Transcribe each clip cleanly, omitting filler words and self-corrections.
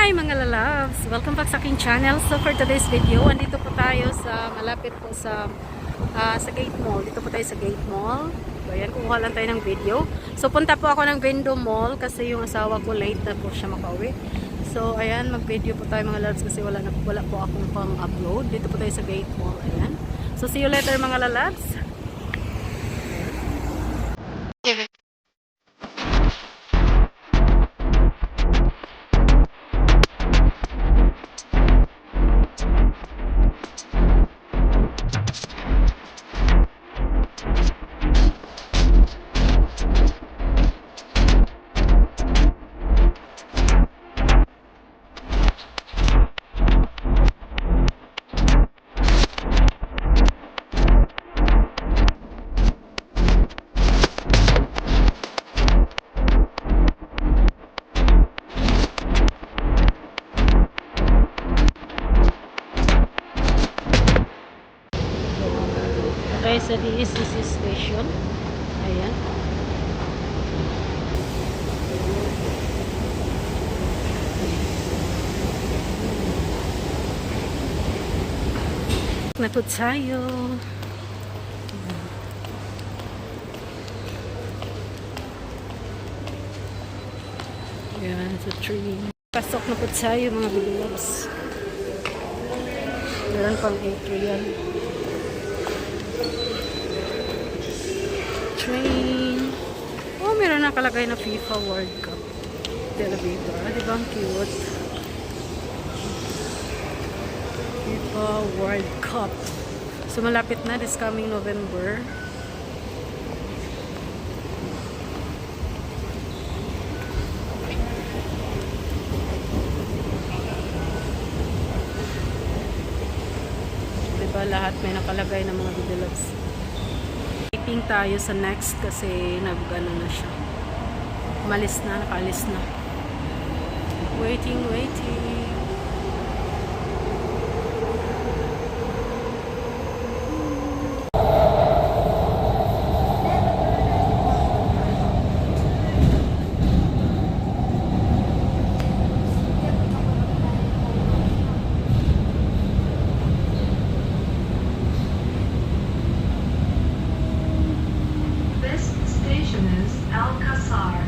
Hi mga lalabs! Welcome back sa aking channel. So for today's video, andito po tayo sa malapit po sa Gate Mall. Dito po tayo sa Gate Mall. So ayan, kukuha lang tayo ng video. So punta po ako ng Vendo Mall kasi yung asawa ko late na po siya makauwi. So ayan, mag-video po tayo mga lalabs kasi wala po akong pang-upload. Dito po tayo sa Gate Mall. Ayan. So see you later mga lalabs. Okay, sa DSCC station. Ayan. Na po tayo. Ayan, sa tree. Pasok na po tayo mga bilabs. Meron pang Adrian. Train. Oh, meron nakalagay na FIFA World Cup. Elevator. Ah, diba ang cute? FIFA World Cup. So, malapit na this coming November. Diba lahat may nakalagay ng mga videos. Waiting tayo sa next kasi nag-ano na siya. Malis na, nakaalis na. Waiting.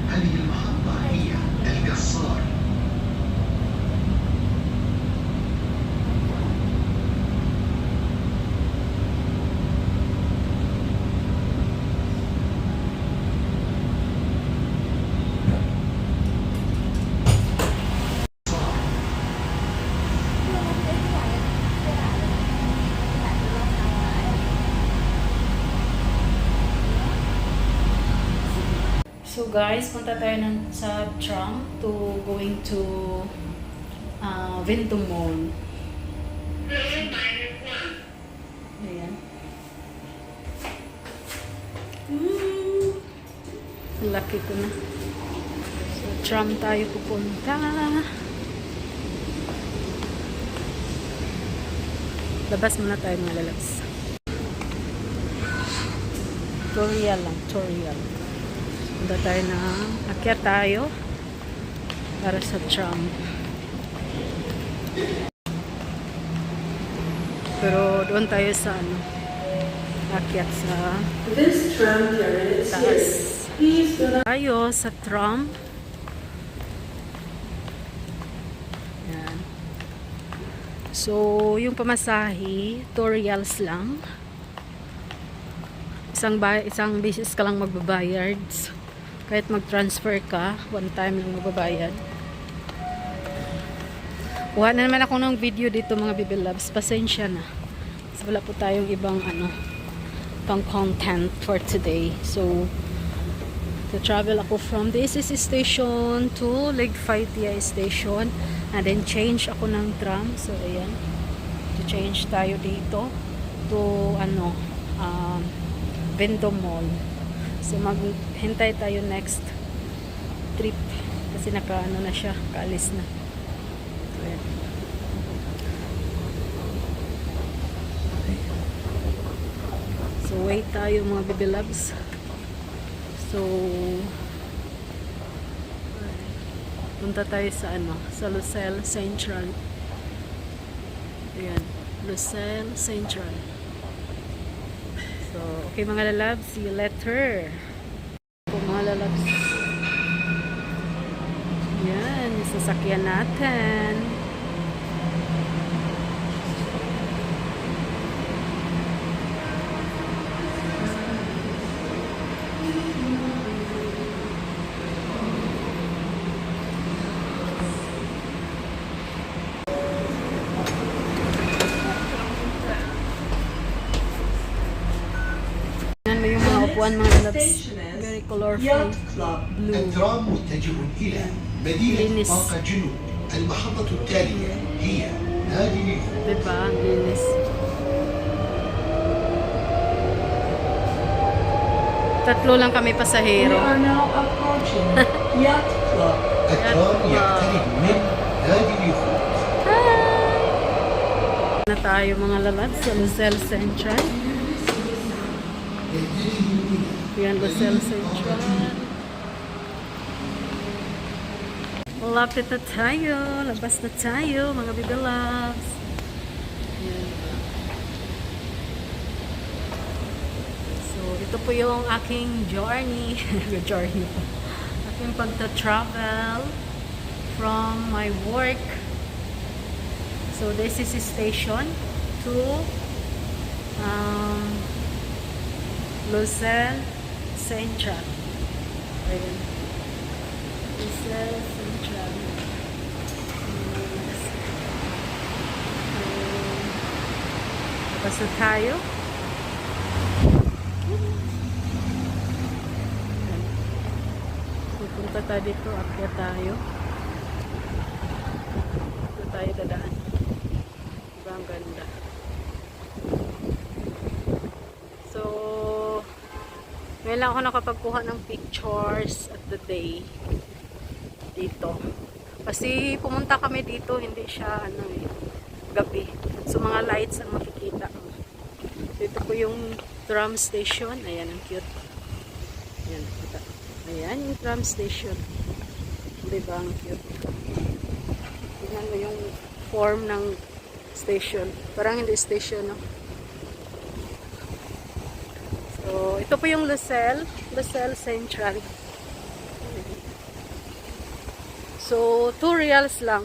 هذه المحطة هي القصار. So guys, punta tayo sa tram to going to Vendo Mall. Ayan. Laki ko na. So tram tayo pupunta. Labas muna tayo mga lalabs. Tutorial lang, tutorial. Punta tayo na, akyat tayo para sa tram. Pero doon tayo sa akyat sa taas. Tayo sa tram. Yan. So, yung pamasahe, tutorials lang. Isang beses ka lang magbabayad. Kahit mag-transfer ka, one time lang magbabayad. Kuha na naman ako ng video dito mga baby loves. Pasensya na. Kasi wala po tayong ibang pang content for today. So, to travel ako from the SSC station to Legfaitia station. And then change ako ng tram. So, ayan. To change tayo dito to Vendo Mall. So maghintay tayo next trip kasi nakaano na siya, kaalis na. Ayan. So wait tayo mga baby loves. So Punta tayo sa ano, sa Lucelle Central. Ayan, Lucelle Central. So, okay mga lalabs, see you later. Po mga lalabs. Yan, sasakyan natin. Yan mo yung mga upuan mga lalabs. Very colorful. Yacht Club. Blue. الترام متجه إلى مدينة لينس. طاقة جنوب. المحطة التالية هي نادي اليخوت. Diba? Ang linis. Tatlo lang kami We pasahero. are now approaching Yacht Club. الترام يقترب من نادي اليخوت. Na tayo mga lalabs sa Lucelle Central. Yan, Lucelle Central. Malapit na tayo. Labas na tayo, mga baby loves. Yan. So, ito po yung aking journey. Journey po. Aking pagta-travel from my work. So, this is station to Lucelle Central. Ayan. Lucelle Central. Yes. Tapos na tayo. Pupunta tayo dito. Akyat tayo. Dito tayo dadaan. Diba ang ganda? So, ngayon lang ako nakapagkuha ng pictures at the day dito. Kasi pumunta kami dito, hindi siya gabi. So, mga lights ang makikita mo. Dito po yung tram station. Ayan, ang cute. Ayan, kita. Ayan yung tram station. Diba, ang cute. Tingnan mo yung form ng station. Parang hindi station, no? So, ito po yung Lucelle Central. So, 2 reals lang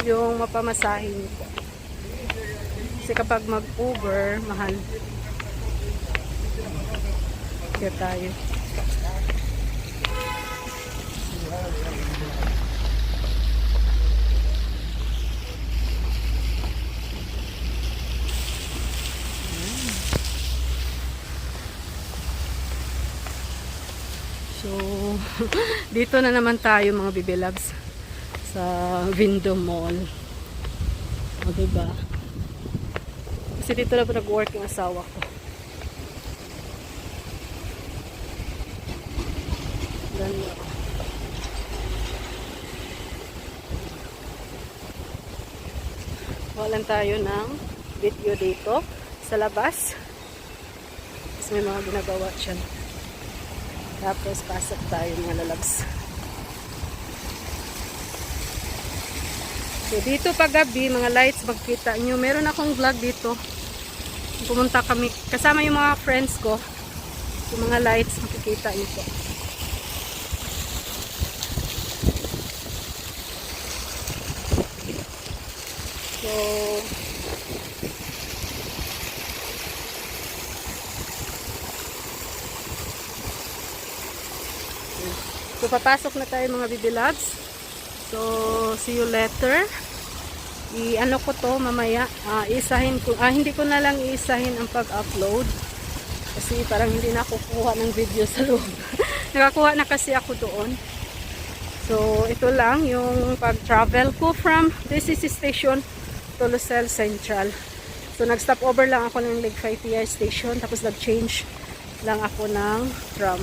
yung mapamasahin ko. Kasi kapag mag-Uber, mahal. Kaya tayo. So, dito na naman tayo mga baby loves sa Window Mall. O, diba? Kasi dito na po nag-work yung asawa ko. Ganda. Walan tayo ng video dito sa labas. Tapos may mga ginagawa siya. Tapos, pasok tayo mga lalabs. So, dito pag gabi, mga lights, magkita nyo. Meron akong vlog dito. Pumunta kami, kasama yung mga friends ko. Yung mga lights, makikita nyo po. So, so, papasok na tayo mga baby loves. So, see you later. I-ano ko to mamaya. Isahin ko. Hindi ko na lang isahin ang pag-upload. Kasi parang hindi na kukuha ng video sa loob. Nakakuha na kasi ako doon. So, ito lang yung pag-travel ko from this is station to Lucelle Central. So, nag-stop over lang ako ng Legfay TR station. Tapos, nag-change lang ako ng tram.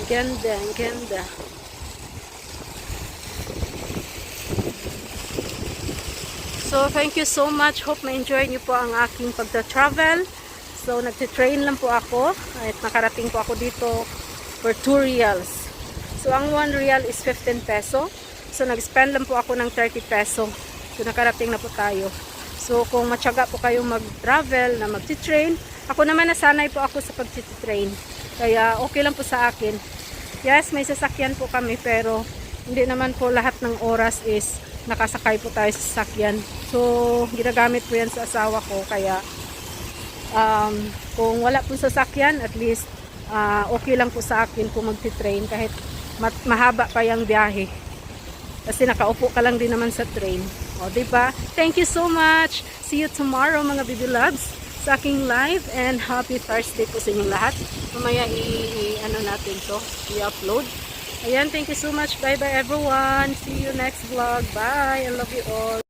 Ganda, ang ganda. So, thank you so much. Hope ma-enjoy niyo po ang aking pagta-travel. So, nagtitrain lang po ako. At nakarating po ako dito for 2 reals. So, ang 1 real is 15 peso. So, nag-spend lang po ako ng 30 peso. So, nakarating na po tayo. So, kung matyaga po kayong mag-travel na magti-train, ako naman nasanay po ako sa pag-train. Kaya, okay lang po sa akin. Yes, may sasakyan po kami, pero hindi naman po lahat ng oras is nakasakay po tayo sa sasakyan. So, ginagamit po yan sa asawa ko. Kaya, kung wala po sasakyan, at least, okay lang po sa akin kung magti-train kahit mahaba pa yung biyahe. Kasi nakaupo ka lang din naman sa train. O, diba? Thank you so much. See you tomorrow, mga baby loves, sa aking live. And happy Thursday po sa inyong lahat. Mamaya ano natin to, i-upload. Ayan, thank you so much. Bye-bye everyone. See you next vlog. Bye. I love you all.